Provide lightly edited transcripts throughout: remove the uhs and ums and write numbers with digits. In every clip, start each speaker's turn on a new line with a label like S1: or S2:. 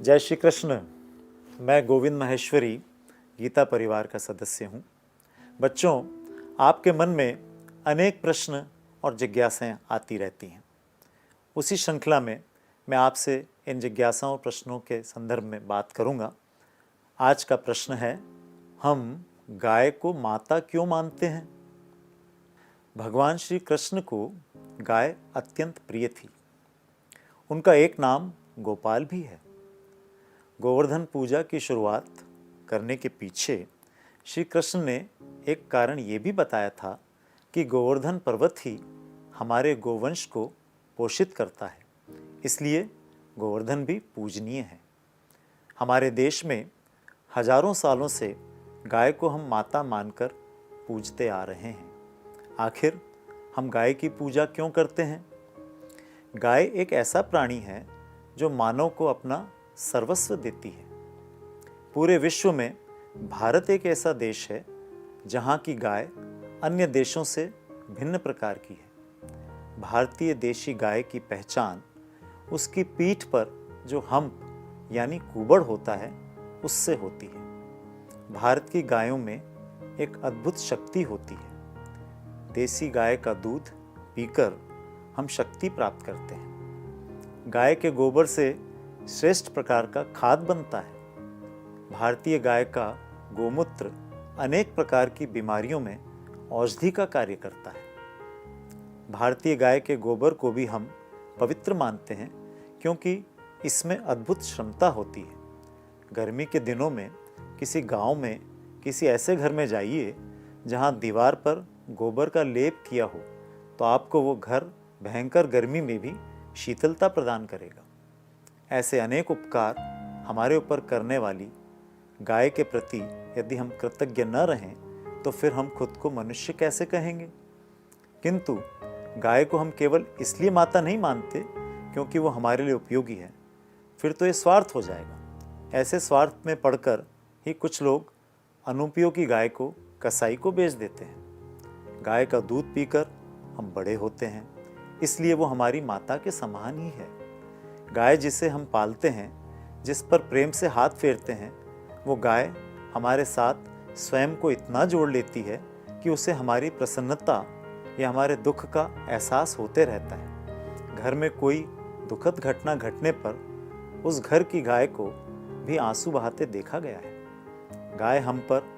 S1: जय श्री कृष्ण। मैं गोविंद माहेश्वरी गीता परिवार का सदस्य हूँ। बच्चों, आपके मन में अनेक प्रश्न और जिज्ञासाएं आती रहती हैं। उसी श्रृंखला में मैं आपसे इन जिज्ञासाओं और प्रश्नों के संदर्भ में बात करूँगा। आज का प्रश्न है, हम गाय को माता क्यों मानते हैं? भगवान श्री कृष्ण को गाय अत्यंत प्रिय थी। उनका एक नाम गोपाल भी है। गोवर्धन पूजा की शुरुआत करने के पीछे श्री कृष्ण ने एक कारण ये भी बताया था कि गोवर्धन पर्वत ही हमारे गोवंश को पोषित करता है, इसलिए गोवर्धन भी पूजनीय है। हमारे देश में हजारों सालों से गाय को हम माता मानकर पूजते आ रहे हैं। आखिर हम गाय की पूजा क्यों करते हैं? गाय एक ऐसा प्राणी है जो मानव को अपना सर्वस्व देती है। पूरे विश्व में भारत एक ऐसा देश है जहाँ की गाय अन्य देशों से भिन्न प्रकार की है। भारतीय देशी गाय की पहचान उसकी पीठ पर जो हम्प यानी कुबड़ होता है उससे होती है। भारत की गायों में एक अद्भुत शक्ति होती है। देसी गाय का दूध पीकर हम शक्ति प्राप्त करते हैं। गाय के गोबर से श्रेष्ठ प्रकार का खाद बनता है। भारतीय गाय का गोमूत्र अनेक प्रकार की बीमारियों में औषधि का कार्य करता है। भारतीय गाय के गोबर को भी हम पवित्र मानते हैं क्योंकि इसमें अद्भुत क्षमता होती है। गर्मी के दिनों में किसी गांव में किसी ऐसे घर में जाइए जहां दीवार पर गोबर का लेप किया हो तो आपको वो घर भयंकर गर्मी में भी शीतलता प्रदान करेगा। ऐसे अनेक उपकार हमारे ऊपर करने वाली गाय के प्रति यदि हम कृतज्ञ न रहें तो फिर हम खुद को मनुष्य कैसे कहेंगे? किंतु गाय को हम केवल इसलिए माता नहीं मानते क्योंकि वो हमारे लिए उपयोगी है, फिर तो ये स्वार्थ हो जाएगा। ऐसे स्वार्थ में पड़कर ही कुछ लोग अनुपयोगी गाय को कसाई को बेच देते हैं। गाय का दूध पीकर हम बड़े होते हैं, इसलिए वो हमारी माता के समान ही है। गाय जिसे हम पालते हैं, जिस पर प्रेम से हाथ फेरते हैं, वो गाय हमारे साथ स्वयं को इतना जोड़ लेती है कि उसे हमारी प्रसन्नता या हमारे दुख का एहसास होते रहता है। घर में कोई दुखद घटना घटने पर उस घर की गाय को भी आंसू बहाते देखा गया है। गाय हम पर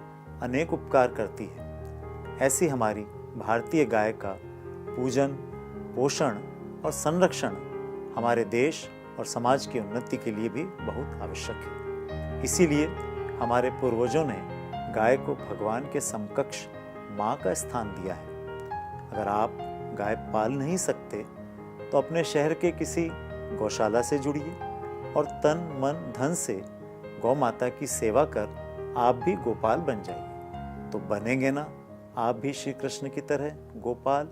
S1: अनेक उपकार करती है। ऐसी हमारी भारतीय गाय का पूजन, पोषण और संरक्षण हमारे देश और समाज की उन्नति के लिए भी बहुत आवश्यक है। इसीलिए हमारे पूर्वजों ने गाय को भगवान के समकक्ष माँ का स्थान दिया है। अगर आप गाय पाल नहीं सकते तो अपने शहर के किसी गौशाला से जुड़िए और तन मन धन से गौ माता की सेवा कर आप भी गोपाल बन जाइए। तो बनेंगे ना आप भी श्री कृष्ण की तरह गोपाल।